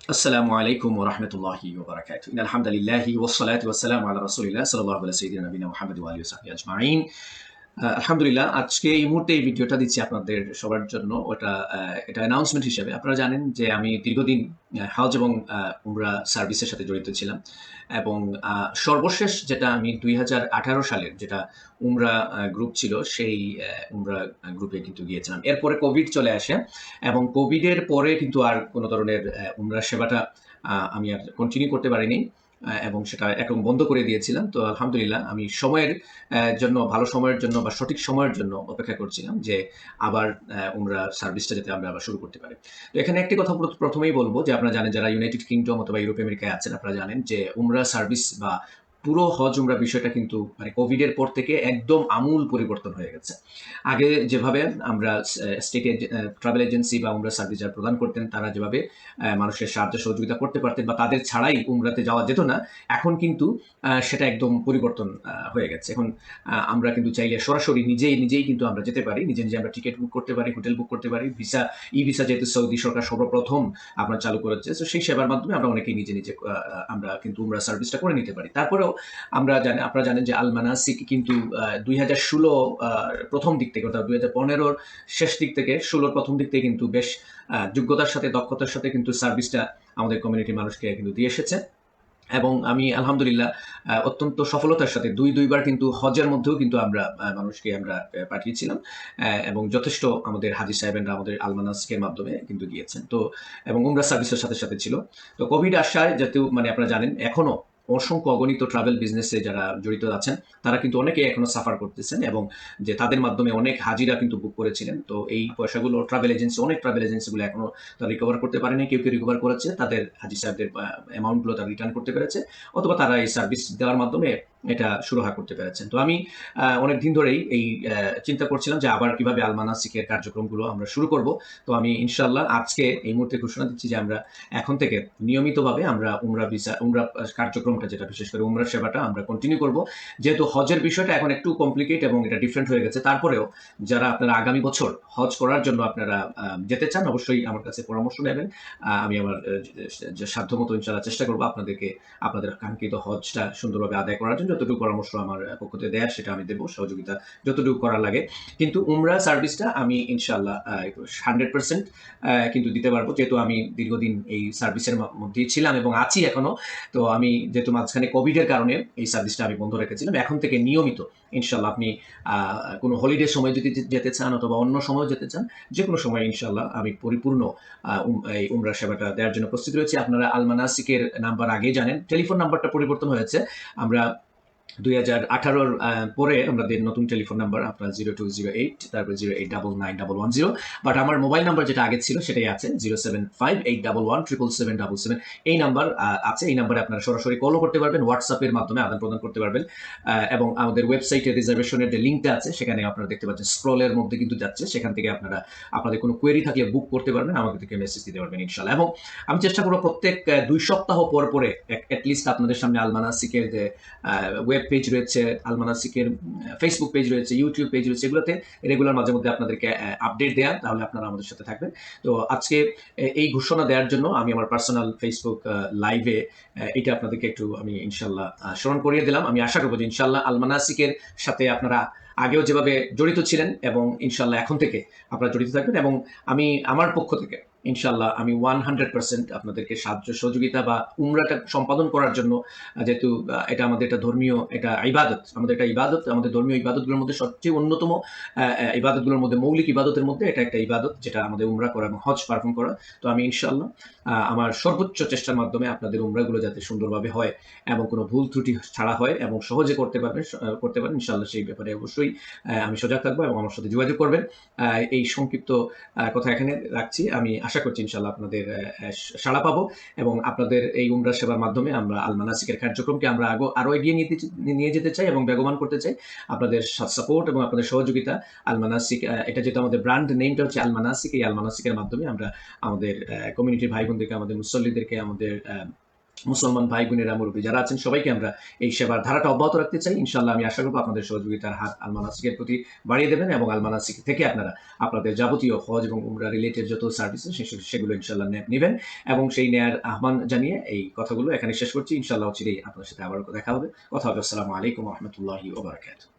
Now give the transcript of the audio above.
السلام عليكم ورحمة الله وبركاته. إن الحمد لله والصلاة والسلام على رسول الله صلى الله عليه سيدنا نبينا محمد وآله وصحبه أجمعين. আলহামদুলিল্লাহ, আজকে এই মুহূর্তে এই ভিডিওটা দিচ্ছি আপনাদের সবার জন্য। এটা অ্যানাউন্সমেন্ট হিসেবে। আপনারা জানেন যে আমি দীর্ঘদিন হজ এবং উমরা সার্ভিসের সাথে জড়িত ছিলাম, এবং সর্বশেষ যেটা আমি 2018 সালের যেটা উমরা গ্রুপ ছিল, সেই উমরা গ্রুপে কিন্তু গিয়েছিলাম। এরপরে কোভিড চলে আসে, এবং কোভিডের পরে কিন্তু আর কোনো ধরনের উমরা সেবাটা আমি আর কন্টিনিউ করতে পারিনি, এবং সেটা একদম বন্ধ করে দিয়েছিলাম। তো আলহামদুলিল্লাহ, আমি সময়ের জন্য, ভালো সময়ের জন্য বা সঠিক সময়ের জন্য অপেক্ষা করছিলাম যে আবার উমরা সার্ভিসটা যাতে আমরা আবার শুরু করতে পারি। তো এখানে একটি কথা প্রথমেই বলবো যে আপনারা জানেন, যারা ইউনাইটেড কিংডম অথবা ইউরোপ আমেরিকায় আছেন, আপনারা জানেন যে উমরা সার্ভিস বা পুরো হজ উমরা বিষয়টা কিন্তু মানে কোভিডের পর থেকে একদম আমূল পরিবর্তন হয়ে গেছে। আগে যেভাবে আমরা স্টেট ট্রাভেল এজেন্সি বা উমরা সার্ভিস যারা প্রদান করতেন, তারা যেভাবে মানুষের সাহায্য সহযোগিতা করতে পারতেন বা তাদের ছাড়াই উমরাতে যাওয়া যেত না, এখন কিন্তু সেটা একদম পরিবর্তন হয়ে গেছে। এখন আমরা কিন্তু চাইলে সরাসরি নিজেই কিন্তু আমরা যেতে পারি, নিজে আমরা টিকিট বুক করতে পারি, হোটেল বুক করতে পারি, ই ভিসা যেহেতু সৌদি সরকার সর্বপ্রথম আপনার চালু করেছে, তো সেই সেবার মাধ্যমে আমরা অনেকেই নিজে আমরা কিন্তু উমরা সার্ভিসটা করে নিতে পারি। তারপরেও আপনারা জানেন যে আল মানাসিক কিন্তু 2016 প্রথম দিক থেকে, অর্থাৎ 2015 শেষ দিক থেকে 16 প্রথম দিক থেকে কিন্তু বেশ যোগ্যতার সাথে, দক্ষতার সাথে কিন্তু সার্ভিসটা আমাদের কমিউনিটির মানুষকে কিন্তু দিয়ে এসেছে। এবং আমি আলহামদুলিল্লাহ অত্যন্ত সফলতার সাথে দুইবার কিন্তু হজের মধ্যেও কিন্তু আমরা মানুষকে আমরা পাঠিয়েছিলাম, এবং যথেষ্ট আমাদের হাজী সাহেবেরা আমাদের আলমানাসিকের মাধ্যমে কিন্তু গিয়েছেন। তো এবং উমরা সার্ভিসের সাথে সাথে ছিল। তো কোভিড আসায় যেহেতু মানে আপনারা জানেন, এখনো অসংখ্য অগণিত ট্রাভেল বিজনেসে যারা জড়িত আছেন, তারা কিন্তু অনেকে এখনো সাফার করতেছেন, এবং যে তাদের মাধ্যমে অনেক হাজিরা কিন্তু বুক করেছিলেন। তো এই পয়সাগুলো অনেক ট্রাভেল এজেন্সিগুলো এখনো তারা রিকভার করতে পারেনি। কেউ রিকভার করেছে, তাদের হাজি সাহেবদের অ্যামাউন্টগুলো তারা রিটার্ন করতে পেরেছে, অথবা তারা এই সার্ভিস দেওয়ার মাধ্যমে এটা সুরাহা করতে পেরেছেন। তো আমি অনেক দিন ধরেই এই চিন্তা করছিলাম যে আবার কিভাবে আলমানাসিকের কার্যক্রমগুলো আমরা শুরু করব। তো আমি ইনশাল্লাহ আজকে এই মুহূর্তে ঘোষণা দিচ্ছি যে আমরা এখন থেকে নিয়মিতভাবে আমরা উমরা কার্যক্রমটা, যেটা বিশেষ করে উমরা সেবাটা আমরা কন্টিনিউ করব। যেহেতু হজের বিষয়টা এখন একটু কমপ্লিকেট এবং এটা ডিফারেন্ট হয়ে গেছে, তারপরেও যারা আপনারা আগামী বছর হজ করার জন্য আপনারা যেতে চান, অবশ্যই আমার কাছে পরামর্শ নেবেন। আমি আমার সাধ্যমতো ইনশাল্লাহ চেষ্টা করবো আপনাদের কাঙ্ক্ষিত হজটা সুন্দরভাবে আদায় করার জন্য যতটুকু পরামর্শ আমার পক্ষ থেকে দেয়ার সেটা আমি দেবো, সহযোগিতা যতটুকু করার লাগে। কিন্তু উমরা সার্ভিসটা আমি ইনশাল্লাহ 100% কিন্তু দিতে পারবো, যেহেতু আমি দীর্ঘদিন এই সার্ভিসের মধ্যেই ছিলাম এবং আছি এখনো। তো আমি যেহেতু মাঝখানে কোভিডের কারণে এই সার্ভিসটা আমি বন্ধ রেখেছিলাম, এখন থেকে নিয়মিত ইনশাল্লাহ আপনি কোনো হলিডে সময় যদি যেতে চান অথবা অন্য সময় যেতে চান, যে কোনো সময় ইনশাল্লাহ আমি পরিপূর্ণ এই উমরা সেবাটা দেওয়ার জন্য প্রস্তুত রয়েছি। আপনারা আলমানাসিকের নাম্বার আগেই জানেন, টেলিফোন নাম্বারটা পরিবর্তন হয়েছে। আমরা 2018 পরে আমাদের নতুন টেলিফোন নাম্বার আপনার 0208, তারপর 08991110। বাট আমার মোবাইল নাম্বার যেটা আগে ছিল সেটাই আছে, 07581117777। এই নাম্বার আছে। এই নাম্বারে আপনারা সরাসরি কলও করতে পারবেন, হোয়াটসঅ্যাপের মাধ্যমে আদান প্রদান করতে পারবেন, এবং আমাদের ওয়েবসাইটে রিজার্ভেশনের যে লিঙ্কটা আছে সেখানে আপনারা দেখতে পাচ্ছেন, স্ক্রলের মধ্যে কিন্তু যাচ্ছে, সেখান থেকে আপনারা আপনাদের কোনো কোয়েরি থাকলে বুক করতে পারবেন, আমাদেরকে মেসেজ দিতে পারবেন ইনশাল্লাহ। এবং আমি চেষ্টা করবো প্রত্যেক 2 সপ্তাহ পর পরে অ্যাটলিস্ট আপনাদের সামনে আলমানাসিকের যে ওয়েব পেজ রয়েছে, আলমানাসিকের ফেসবুক পেজ রয়েছে, ইউটিউব পেজ রয়েছে, এগুলোতে রেগুলার মাঝে মধ্যে আপনাদেরকে আপডেট দেয়া, তাহলে আপনারা আমাদের সাথে থাকবেন। তো আজকে এই ঘোষণা দেওয়ার জন্য আমি আমার পার্সোনাল ফেসবুক লাইভে এটা আপনাদেরকে একটু আমি ইনশাল্লাহ স্মরণ করিয়ে দিলাম। আমি আশা করবো যে ইনশাল্লাহ আলমানাসিকের সাথে আপনারা আগেও যেভাবে জড়িত ছিলেন এবং ইনশাল্লাহ এখন থেকে আপনারা জড়িত থাকবেন, এবং আমি আমার পক্ষ থেকে ইনশাল্লাহ আমি 100% আপনাদেরকে সাহায্য সহযোগিতা বা উমরাটা সম্পাদন করার জন্য, যেহেতু এটা আমাদের একটা ধর্মীয় একটা ইবাদত, আমাদের ধর্মীয় ইবাদতগুলোর মধ্যে সবচেয়ে অন্যতম ইবাদতগুলোর মধ্যে, মৌলিক ইবাদতের মধ্যে এটা একটা ইবাদত, যেটা আমাদের উমরা করা এবং হজ পারফর্ম করা। তো আমি ইনশাল্লাহ আমার সর্বোচ্চ চেষ্টার মাধ্যমে আপনাদের উমরাগুলো যাতে সুন্দরভাবে হয় এবং কোনো ভুল ত্রুটি ছাড়া হয় এবং সহজে করতে পারেন ইনশাল্লাহ, সেই ব্যাপারে অবশ্যই আমি সজাগ থাকবো এবং আমার সাথে যোগাযোগ করবেন। এই সংক্ষিপ্ত কথা এখানে রাখছি। আমি আশা করছি ইনশাল্লাহ আপনাদের সাড়া পাবো, এবং আপনাদের এই উমরা সেবার মাধ্যমে আমরা আলমানাসিকের কার্যক্রমকে আমরা আরো এগিয়ে নিয়ে যেতে চাই এবং বেগবান করতে চাই। আপনাদের সাপোর্ট এবং আপনাদের সহযোগিতা, আলমানাসিক এটা যেহেতু আমাদের ব্র্যান্ড নেমটা হচ্ছে আলমানাসিক, এই আলমানাসিকের মাধ্যমে আমরা আমাদের কমিউনিটির ভাই বোনদেরকে, আমাদের মুসল্লিদেরকে, আমাদের মুসলমান ভাই বোনেরা, মুরব্বী যারা আছেন, সবাইকে আমরা এই সেবার ধারাটা অব্যাহত রাখতে চাই। ইনশাআল্লাহ আমি আশা করব আপনাদের সহযোগিতার হাত আল মানাসিকের প্রতি বাড়িয়ে দেবেন, এবং আল মানাসিক থেকে আপনারা আপনাদের যাবতীয় হজ এবং উমরা রিলেটেড যত সার্ভিস সেগুলো ইনশাআল্লাহ নেবেন। এবং সেই নেয়ার আহ্বান জানিয়ে এই কথাগুলো এখানে শেষ করছি। ইনশাআল্লাহ চিরেই আপনার সাথে আবার দেখা হবে। কথা হবে। আসসালামু আলাইকুম ওয়া রাহমাতুল্লাহি ওয়া বারাকাতুহু।